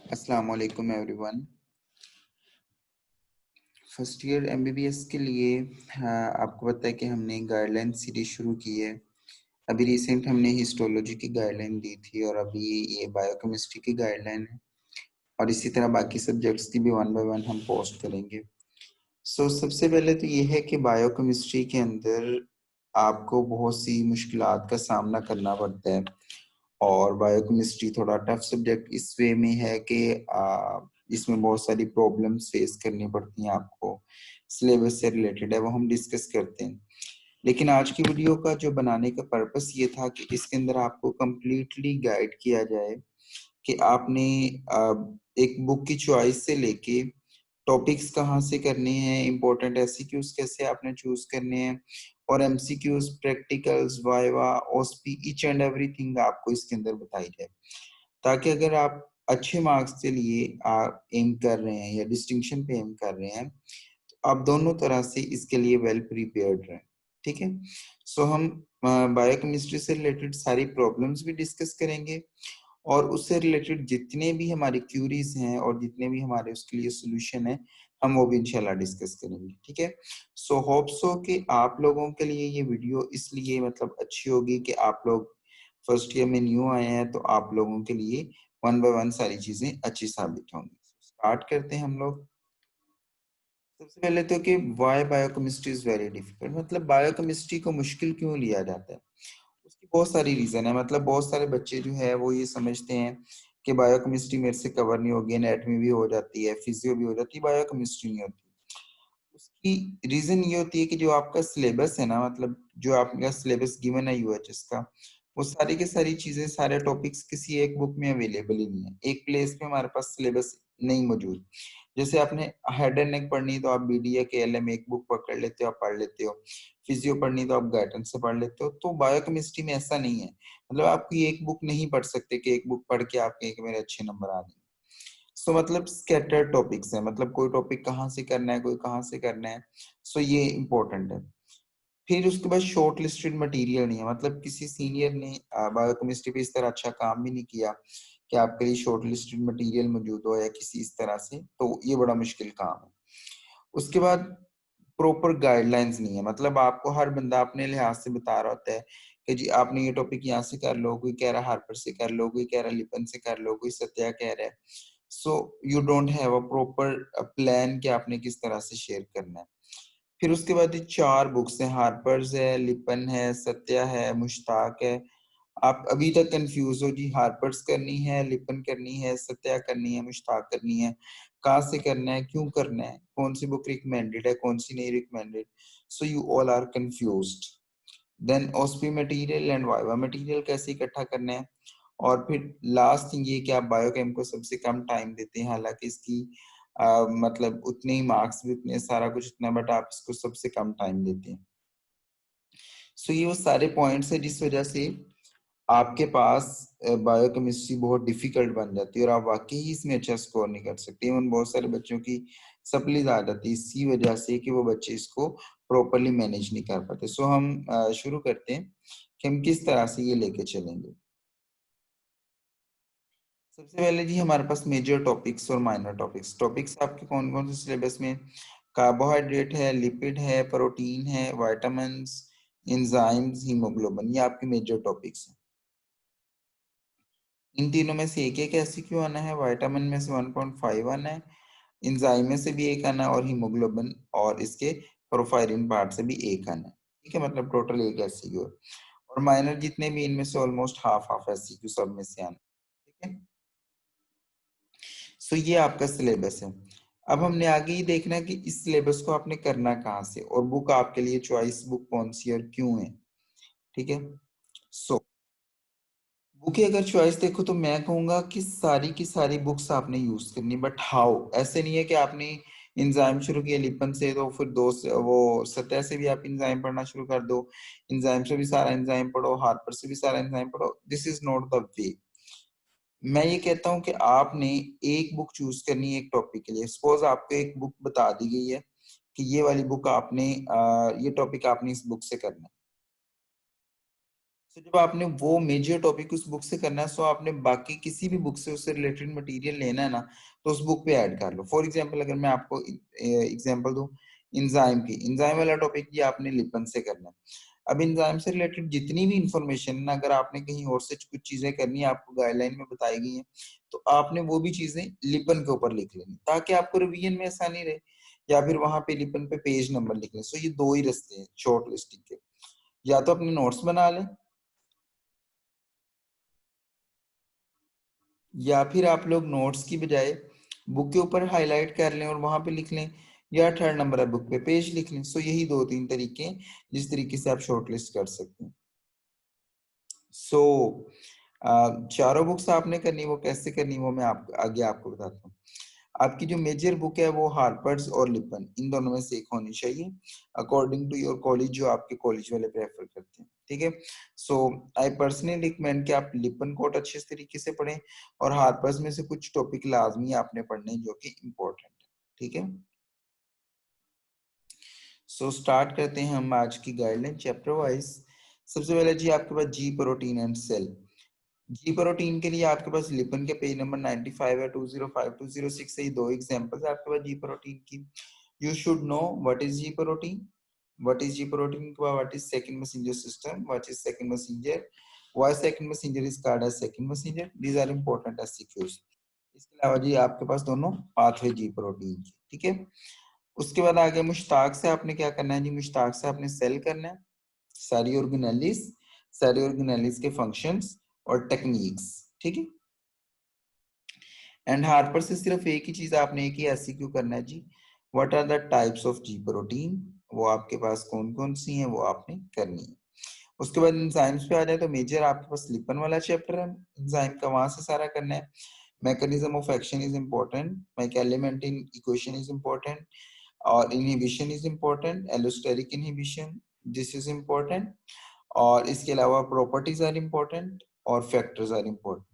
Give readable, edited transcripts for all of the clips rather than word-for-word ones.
अस्सलाम वालेकुम everyone. First year MBBS के लिए आपको पता है कि हमने गाइडलाइन सीरीज शुरू की है। अभी रिसेंट हमने हिस्टोलॉजी की गाइडलाइन दी थी और अभी ये बायोकेमिस्ट्री की गाइडलाइन है और इसी तरह बाकी सब्जेक्ट्स की भी वन बाय वन हम पोस्ट करेंगे। सबसे पहले तो ये है कि बायोकेमिस्ट्री के अंदर आपको बहुत सी मुश्किलात का सामना करना पड़ता है और बायोकेमिस्ट्री थोड़ा टफ सब्जेक्ट इस वे में है कि इसमें बहुत सारी प्रॉब्लम्स फेस करनी पड़ती हैं आपको, सिलेबस से रिलेटेड है वो हम डिस्कस करते हैं। लेकिन आज की वीडियो का जो बनाने का पर्पस ये था कि इसके अंदर आपको कंप्लीटली गाइड किया जाए कि आपने एक बुक की चॉइस से लेके टॉपिक्स कहाँ से करने हैं, इंपॉर्टेंट एमसीक्यूज कैसे आपने चूज करने हैं और MCQs, practicals, viva, OSP, each and everything आपको इसके अंदर बताई जाए, ताकि अगर आप अच्छे मार्क्स के लिए आप एम कर रहे हैं या डिस्टिंक्शन पे एम कर रहे हैं तो आप दोनों तरह से इसके लिए वेल प्रिपेयर्ड रहें। ठीक है। हम बायोकेमिस्ट्री से रिलेटेड सारी प्रॉब्लम्स भी डिस्कस करेंगे और उससे रिलेटेड जितने भी हमारी क्यूरीज हैं और जितने भी हमारे उसके लिए सोल्यूशन है हम वो भी इंशाल्लाह डिस्कस करेंगे। ठीक है। होप सो कि आप लोगों के लिए ये वीडियो इसलिए मतलब अच्छी होगी कि आप लोग फर्स्ट ईयर में न्यू आए हैं तो आप लोगों के लिए वन बाय वन सारी चीजें अच्छी साबित होंगी। स्टार्ट करते हैं हम लोग। सबसे पहले तो कि why biochemistry is very difficult, मतलब बायोकेमिस्ट्री को मुश्किल क्यों लिया जाता है। उसकी बहुत सारी रीजन है। मतलब बहुत सारे बच्चे जो है वो ये समझते हैं कि बायोकेमिस्ट्री मेरे से कवर नहीं होगी, एनाटॉमी भी हो जाती है, फिजियो भी हो जाती है, बायोकेमिस्ट्री नहीं होती। उसकी रीजन ये होती है कि जो आपका सिलेबस है ना, मतलब जो आपका सिलेबस गिवन है यूएचएस का, वो सारी की सारी चीजें, सारे टॉपिक्स किसी एक बुक में अवेलेबल ही नहीं है। एक प्लेस पे हमारे पास सिलेबस नहीं मौजूद। जैसे आपने हेड एंड नेक पढ़नी है तो आप बीडी या केएलएम एक बुक पकड़ लेते हो, आप पढ़ लेते हो। फिजियो पढ़नी तो आप गाइटेंस से पढ़ लेते हो। तो बायोकेमिस्ट्री में ऐसा नहीं है। मतलब आप कोई एक बुक नहीं पढ़ सकते कि एक बुक पढ़ के आपके एक मेरे अच्छे नंबर आ जाएंगे। मतलब स्कैटर्ड टॉपिक्स है, मतलब कोई टॉपिक कहाँ से करना है, कोई कहाँ से करना है। ये इम्पोर्टेंट है। फिर उसके बाद शॉर्ट लिस्टेड मटेरियल नहीं है, मतलब किसी सीनियर ने बायोकेमिस्ट्री पे इस तरह अच्छा काम भी नहीं किया कि आपके लिए शॉर्ट लिस्टेड मटेरियल मौजूद हो या किसी इस तरह से, तो ये बड़ा मुश्किल काम है। उसके बाद प्रॉपर गाइडलाइंस नहीं है, मतलब आपको हर बंदा अपने लिहाज से बता रहा होता है कि जी आपने ये टॉपिक यहाँ से कर लो, कोई कह रहा है हार्पर से कर लो, कोई कह रहा है लिपन से कर लो, कोई सत्या कह रहा है। You don't have a proper plan कि आपने किस तरह से शेयर करना है। फिर उसके बाद ये 4 बुक्स हैं, हार्पर्स है, लिपन है, सत्या है, मुश्ताक है। आप अभी तक कंफ्यूज हो जी, हार्पर्स करनी है, लिपन करनी है, सत्या करनी है, मुश्ताक करनी है, कहाँ से करना है, क्यों करना है, कौन सी बुक रिकमेंडेड है, कौन सी नहीं recommended. You all are confused. Then OSP material and viva material कैसे इकट्ठा करना है। और फिर लास्ट थिंग ये कि आप बायोकेम को सबसे कम टाइम देते हैं, हालांकि इसकी मतलब उतने ही मार्क्स भी, उतने सारा कुछ इतना, बट आप इसको सबसे कम टाइम देते हैं। ये वो सारे पॉइंट्स है जिस वजह से आपके पास बायोकेमिस्ट्री बहुत डिफिकल्ट बन जाती है और आप वाकई ही इसमें अच्छा स्कोर नहीं कर सकते। इवन बहुत सारे बच्चों की सप्लीज आ जाती है इसी वजह से कि वो बच्चे इसको प्रॉपरली मैनेज नहीं कर पाते। हम शुरू करते हैं कि हम किस तरह से ये लेके चलेंगे। सबसे पहले जी हमारे पास मेजर टॉपिक्स और माइनर टॉपिक्स। टॉपिक्स आपके कौन कौन से सिलेबस में, कार्बोहाइड्रेट है, लिपिड है, प्रोटीन है, विटामिन्स, एंजाइम्स, हीमोग्लोबिन, ये आपके मेजर टॉपिक्स हैं। इन तीनों में से एक एक एमसीक्यू आना है। विटामिन में से 1.5 आना है, एंजाइम में से भी एक आना है और हीमोग्लोबिन और इसके प्रोफाइलिन पार्ट से भी एक आना है। ठीक है, मतलब टोटल एक एमसीक्यू है। और माइनर जितने भी इनमें से ऑलमोस्ट हाफ हाफ एमसीक्यू सब में से आना। ठीक है। ये आपका सिलेबस है। अब हमने आगे ही देखना है कि इस सिलेबस को आपने करना कहाँ से और बुक आपके लिए चॉइस बुक कौन सी और क्यों है। ठीक है। बुक की अगर चॉइस देखो तो मैं कहूंगा कि सारी की सारी बुक्स आपने यूज करनी, बट हाउ, ऐसे नहीं है कि आपने इंजाइम शुरू किया लिपन से तो फिर दो से, वो सतह से भी आप इंजाइम पढ़ना शुरू कर दो, इंजाइम से भी सारा इंजाइम पढ़ो, हार्पर से भी सारा इंजाइम पढ़ो। This is not the way. मैं ये कहता हूँ कि आपने एक बुक चूज करनी है एक टॉपिक के लिए। सपोज आपको एक बुक बता दी गई है कि ये वाली बुक आपने ये टॉपिक आपने इस बुक से करना है। तो जब आपने वो मेजर टॉपिक उस बुक से करना है, सो आपने बाकी किसी भी बुक से उससे रिलेटेड मटेरियल लेना है ना, तो उस बुक पे ऐड कर लो। फॉर एग्जांपल अगर मैं आपको एग्जांपल दूं इंजाइम की, इंजाइम वाला टॉपिक ये आपने लिपन से करना है। अब इंजाइम से रिलेटेड जितनी भी इंफॉर्मेशन ना, अगर आपने कहीं और से कुछ चीजें करनी है, आपको गाइडलाइन में बताई गई है, तो आपने वो भी चीजें लिपन के ऊपर लिख लेनी, ताकि आपको रिवीजन में आसानी रहे, या फिर वहां पे लिपन पे पेज नंबर लिख लें। सो ये दो ही रास्ते हैं शॉर्ट लिस्टिंग के, या तो अपने नोट्स बना लें, या फिर आप लोग नोट्स की बजाय बुक के ऊपर हाईलाइट कर लें और वहां पे लिख लें, या थर्ड नंबर है बुक पे पेज लिख लें। सो यही दो तीन तरीके हैं जिस तरीके से आप शॉर्टलिस्ट कर सकते हैं। सो चारों बुक्स आपने करनी, वो कैसे करनी वो मैं आगे आपको बताता हूँ। आपकी जो मेजर बुक है वो हार्पर्स और लिपन, इन दोनों में से एक होनी चाहिए अकॉर्डिंग टू योर कॉलेज, जो आपके कॉलेज वाले प्रेफर करते हैं। ठीक है, सो आई पर्सनली रिकमेंड कि आप लिपन कोट अच्छे तरीके से पढ़ें, और हार्पर्स में से कुछ टॉपिक लाजमी आपने पढ़ने जो कि इम्पोर्टेंट है। ठीक है, सो स्टार्ट करते हैं हम आज की गाइडलाइन चैप्टर वाइज। सबसे पहले जी आपके पास G protein and cell. G protein के लिए आपके पास लिपन के पेज नंबर 95 है, 205 206 से, ये दो एग्जांपल्स है आपके पास जी प्रोटीन की। You should know what is ji protein, what is G protein, what is second messenger system, what is second messenger, why second messenger is called as second messenger, these are important as SCQs। इसके अलावा जी आपके पास दोनों pathway जी protein की। ठीक है, उसके बाद आगे मुश्ताक से आपने क्या करना है जी, मुश्ताक से आपने सेल करना है, सारी ऑर्गेनेलिस, सारी ऑर्गेनेलिस के फंक्शंस और टेक्निक्स। ठीक है, एंड हार्पर से सिर्फ एक ही चीज आपने एक ही एससीक्यू करना है जी, what are the types of G protein, वो आपके पास कौन कौन सी हैं वो आपने करनी है। उसके बाद एंजाइम्स पे आ जाए तो मेजर आपके पास लिपन वाला चैप्टर है एंजाइम का, वहां से सारा करना है। Mechanism of action is important, Michaelis Menten equation is important, और inhibition is important, allosteric inhibition this is important, और इसके अलावा प्रॉपर्टीज आर इम्पोर्टेंट और factors are important.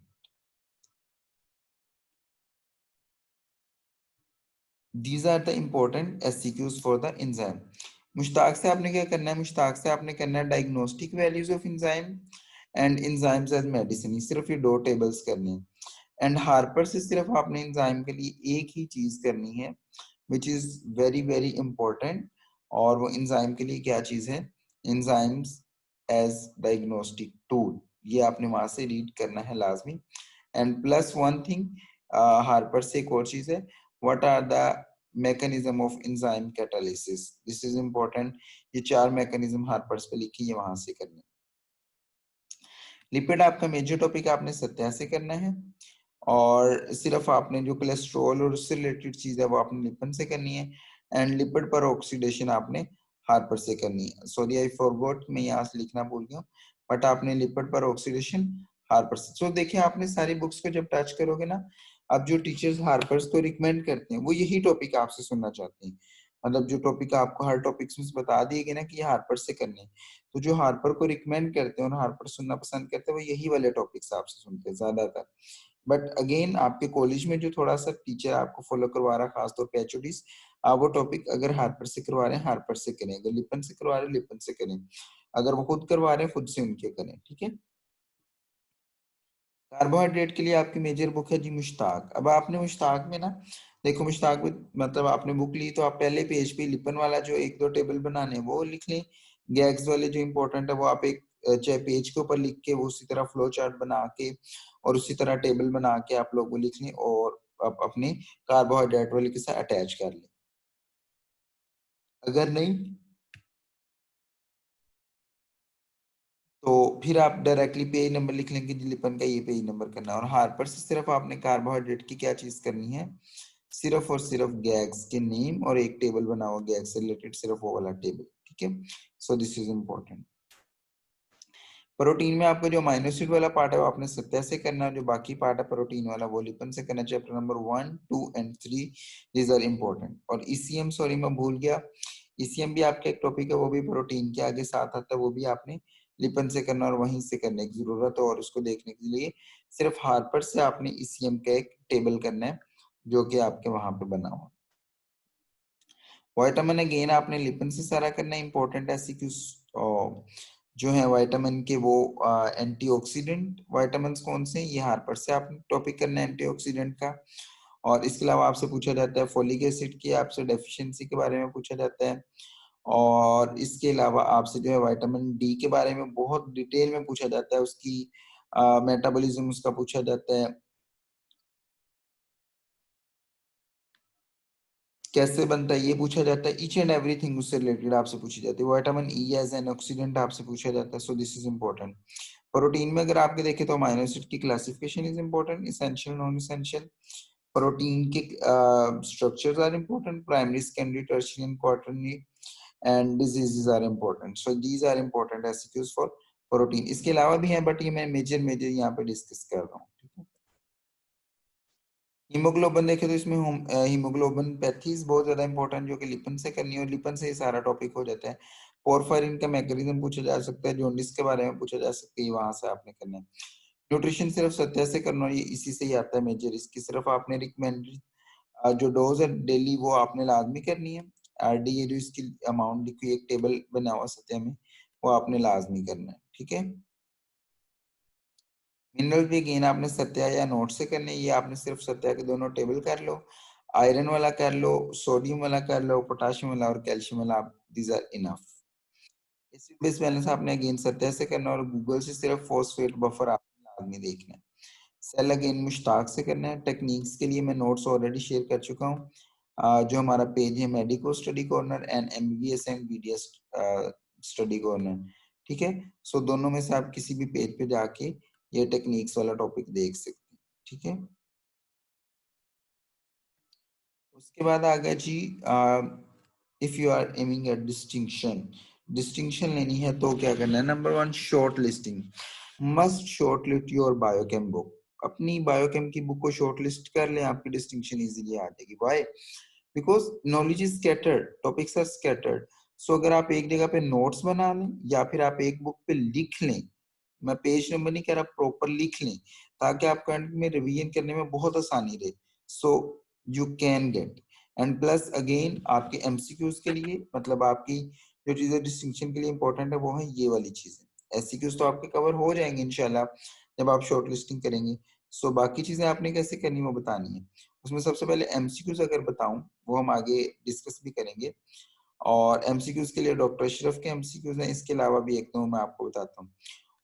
These are the important SCQs for the enzyme। Mushtaq से आपने क्या करना है, मुश्ताक से आपने करना है diagnostic values of enzyme and enzymes as medicine, सिर्फ ये दो टेबल्स करने हैं। एंड हार्पर से सिर्फ आपने एंजाइम के लिए एक ही चीज करनी है which is very very important, और वो एंजाइम के लिए क्या चीज है, एंजाइम्स एज डायग्नोस्टिक टूल, ये आपने वहां से रीड करना है लाजमी। And plus one thing, Harper से एक और चीज है, what are the mechanism of enzyme catalysis, this is important. ये चार मैकेनिज्म हार्पर्स पे लिखी है, वहां से करने। लिपिड आपका मेजर टॉपिक आपने सत्या से करना है, और सिर्फ आपने जो कोलेस्ट्रॉल और उससे रिलेटेड चीज है वो आपने लिपन से करनी है, एंड लिपिड पर ऑक्सीडेशन आपने हार्पर से करनी है। सॉरी आई फॉरगॉट, मैं यहाँ से लिखना भूल गया, बट आपने लिपिड पर ऑक्सीडेशन हार्पर से। सो देखिए, आपने सारी बुक्स को जब टच करोगे ना, अब जो टीचर्स हार्पर्स को रिकमेंड करते हैं वो यही टॉपिक आपसे सुनना चाहते हैं। मतलब जो टॉपिक आपको हर टॉपिक में बता दिए गए ना कि ये हार्पर से करने हैं, तो जो हार्पर को रिकमेंड करते हैं और हार्पर सुनना पसंद करते हैं वो यही वाले टॉपिक्स आपसे सुनते हैं ज्यादातर। बट अगेन आपके कॉलेज में जो थोड़ा सा टीचर आपको फॉलो करवा रहा है, खासतौर पे एचओडीज, आप वो टॉपिक अगर हार्पर से करवा रहे हैं हार्पर से करें, अगर लिपन से करवा रहे हैं लिपन से करें, अगर वो खुद करवा रहे हैं खुद से उनके करें। ठीक है, कार्बोहाइड्रेट के लिए आपकी मेजर बुक है जी मुश्ताक। अब आपने मुश्ताक में ना, देखो मुश्ताक में मतलब आपने बुक ली तो आप पहले पेज पे लिपन वाला जो एक दो टेबल बनाने वो लिख लें, गैग्स वाले जो इंपॉर्टेंट है वो आप एक चाहे पेज के ऊपर लिख के वो उसी तरह फ्लो चार्ट बना के और उसी तरह टेबल बना के आप लोग वो लिख लें, और आप अपने कार्बोहाइड्रेट वाले के साथ अटैच कर लें। अगर नहीं तो फिर आप डायरेक्टली पेज नंबर लिख लेंगे, लिपन का ये पेज नंबर करना है। और हार्पर से सिर्फ आपने कार्बोहाइड्रेट की क्या चीज करनी है, सिर्फ और सिर्फ गैग्स के नेम और एक टेबल बना हुआ गैग से रिलेटेड, सिर्फ वो वाला टेबल। ठीक है, so this is important. Protein में आपको जो अमीनो एसिड वाला पार्ट है वो आपने सत्या से करना है, जो बाकी पार्ट है प्रोटीन वाला वो लिपन से करना। Chapter number 1, 2 and 3 these are important. और ईसीएम, सॉरी मैं भूल गया, ईसीएम भी आपका एक टॉपिक है, वो भी प्रोटीन के आगे साथ आता है, वो भी आपने लिपन से करना और वहीं से करने की जरूरत है। और उसको देखने के लिए सिर्फ हार्पर से आपने ईसीएम का एक टेबल करना है जो कि आपके वहां पे बना हुआ। विटामिन अगेन आपने लिपन से सारा करना है, इंपॉर्टेंट है सीक्यू। जो है विटामिन के वो एंटीऑक्सीडेंट विटामिन कौन से हैं, ये हार्पर से आपने टॉपिक करना है एंटीऑक्सीडेंट का। और इसके अलावा आपसे पूछा जाता है फोलिक एसिड की आपसे डेफिशिएंसी के बारे में पूछा जाता है। और इसके अलावा आपसे जो है विटामिन डी के बारे में बहुत डिटेल में पूछा जाता है, उसकी मेटाबॉलिज्म उसका पूछा जाता है, कैसे बनता है ये पूछा जाता है, ईच एंड एवरीथिंग उससे रिलेटेड आपसे पूछी जाती है। Vitamin E as an oxidant आपसे पूछा जाता है, so this is important. Protein में अगर आपके देखें तो अमीनो एसिड की classification is important, essential non essential. Protein के structures are important, primary secondary tertiary and quaternary, and diseases are important, so these are important MCQs for protein. इसके अलावा भी हैं बट ये मैं मेजर मेजर यहाँ पे डिस्कस कर रहा हूँ, ठीक है। हीमोग्लोबिन देखे तो इसमें हीमोग्लोबिन पैथीज बहुत ज्यादा इंपॉर्टेंट, जो कि लिपन से करनी है, और लिपन से ये सारा टॉपिक हो जाता है। पोरफायरिन का मैकेनिज्म पूछा जा सकता है, जॉन्डिस के बारे में पूछा जा सकता है, वहां से आपने करना है। न्यूट्रिशन सिर्फ सत्या से करना है, ये इसी से ही आता है मेजर, इसकी सिर्फ आपने रिकमेंडेड जो डोज है डेली वो आपने लाजमी करनी है। आरडी ये जो इसकी अमाउंट लिखी हुई एक टेबल बना हुआ सत्या में, वो आपने लाजमी करना है, ठीक है। मिनरल भी गेन आपने सत्या या नोट से करने, ये आपने सिर्फ सत्या के दोनों टेबल कर लो, आयरन वाला कर लो, सोडियम वाला कर लो, पोटाशियम वाला और कैल्शियम वाला, आप these are enough. Acid base balance आपने अगेन सत्या से करना, और गूगल से सिर्फ फॉस्फेट बफर आपने लाजमी देखना है। सेल अगेन मुश्ताक से करना है। टेक्निक्स के लिए मैं नोट्स ऑलरेडी शेयर कर चुका हूँ, जो हमारा पेज है medico study corner and MBBS and BDS study corner, ठीक है। सो दोनों में से आप किसी भी पेज पे जाके ये टेक्निक्स वाला टॉपिक देख सकते हैं, ठीक है। उसके बाद आ गया जी, if you are aiming at distinction, distinction लेनी है तो क्या करना है। Number one, shortlisting, must shortlist your biochem book. अपनी बायोकेम की बुक को शॉर्ट लिस्ट कर लें, आपकी डिस्टिंक्शन इजीली आ जाएगी। Why? Because knowledge is scattered, topics are scattered. So अगर आप एक जगह पे नोट्स बना लें या फिर आप एक बुक पे लिख लें, मैं पेज नंबर नहीं कह रहा, प्रॉपर लिख लें, ताकि आपको एंड में रिवीजन करने में बहुत आसानी रहे, so you can get. And plus again आपके एमसीक्यूज के लिए, मतलब आपकी जो चीजें डिस्टिंक्शन के लिए इंपॉर्टेंट है वो है ये वाली चीजें। एससीक्यूज तो आपके कवर हो जाएंगे इंशाल्लाह जब आप शॉर्ट लिस्टिंग करेंगे। सो बाकी चीजें आपने कैसे करनी वो बतानी है। उसमें सबसे पहले एमसीक्यूज अगर बताऊं, वो हम आगे डिस्कस भी करेंगे, और एमसीक्यूज के लिए डॉक्टर अशरफ के एमसीक्यूज हैं, इसके अलावा भी एक दो मैं आपको बताता हूँ।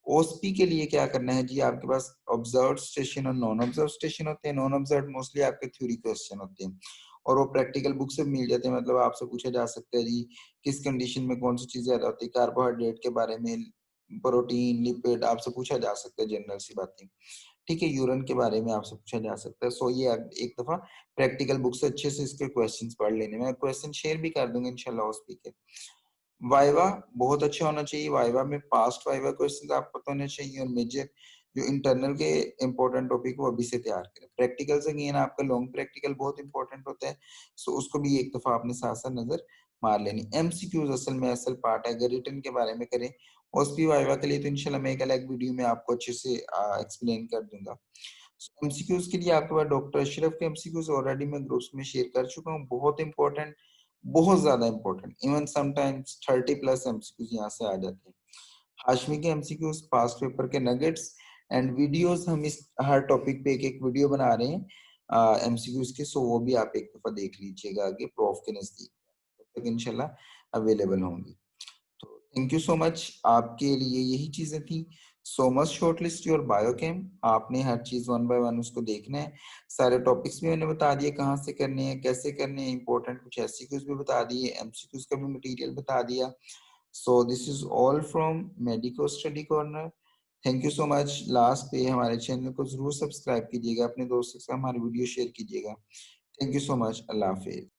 ओएसपी के लिए क्या करना है जी, आपके पास ऑब्जर्व स्टेशन और नॉन ऑब्जर्व स्टेशन होते हैं। नॉन ऑब्जर्व मोस्टली आपके थ्योरी क्वेश्चन होते हैं, और वो प्रैक्टिकल बुक से मिल जाते हैं। मतलब आपसे पूछा जा सकता है जी, किस कंडीशन में कौन सी चीज ज्यादा होती है, कार्बोहाइड्रेट के बारे में, प्रोटीन, लिपिड, आपसे पूछा जा सकता है, जनरल सी बातें, ठीक है। यूरिन के बारे में आपसे पूछा जा सकता है। सो ये एक दफा प्रैक्टिकल बुक से अच्छे से इसके क्वेश्चंस पढ़ लेने, मैं क्वेश्चन शेयर भी कर दूंगा इंशाल्लाह ओएसपी के। वाइवा बहुत अच्छा होना चाहिए, वाइवा में पास्ट वाइवा क्वेश्चन आपको पता होने चाहिए, और मेजर जो इंटरनल के इंपॉर्टेंट टॉपिक वो अभी से तैयार करें। प्रैक्टिकल से अगेन आपका लॉन्ग प्रैक्टिकल बहुत इंपॉर्टेंट होता है, सो उसको भी एक दफा आपने साथ साथ नजर मार लेनी। एमसीक्यूज असल में असल पार्ट है, अगर रिटर्न के बारे में करें ओएसपी वाइवा के लिए तो इंशाल्लाह मैं एक अलग वीडियो में आपको अच्छे से एक्सप्लेन कर दूंगा। एमसीक्यूज के लिए आपके पास डॉक्टर अशरफ के एमसीक्यूज ऑलरेडी मैं ग्रुप्स में शेयर कर चुका हूँ, बहुत इंपॉर्टेंट, बहुत ज्यादा इंपॉर्टेंट, इवन समटाइम्स 30+ एमसीक्यूज यहाँ से आ जाते हैं। हाशमी के एमसीक्यूज, पास्ट पेपर के नगेट्स एंड वीडियोस, हम इस हर टॉपिक पे एक एक वीडियो बना रहे हैं एमसीक्यूज के, सो वो भी आप एक दफा देख लीजिएगा आगे प्रॉफ के नजदीक, तब तक इंशाल्लाह अवेलेबल होंगी। तो थैंक यू सो मच, आपके लिए यही चीजें थी। So much shortlist your biochem, आपने हर चीज वन बाय वन उसको देखना है। सारे टॉपिक्स भी मैंने बता दिए कहाँ से करने हैं, कैसे करने हैं, इंपॉर्टेंट कुछ एससीक्यूज भी बता दिए, एमसीक्यूज का भी मटेरियल बता दिया। सो this is all from medico study corner. Thank you so much. Last पे हमारे चैनल को जरूर सब्सक्राइब कीजिएगा, अपने दोस्तों के साथ हमारी वीडियो शेयर कीजिएगा। Thank you so much, Allah Hafiz.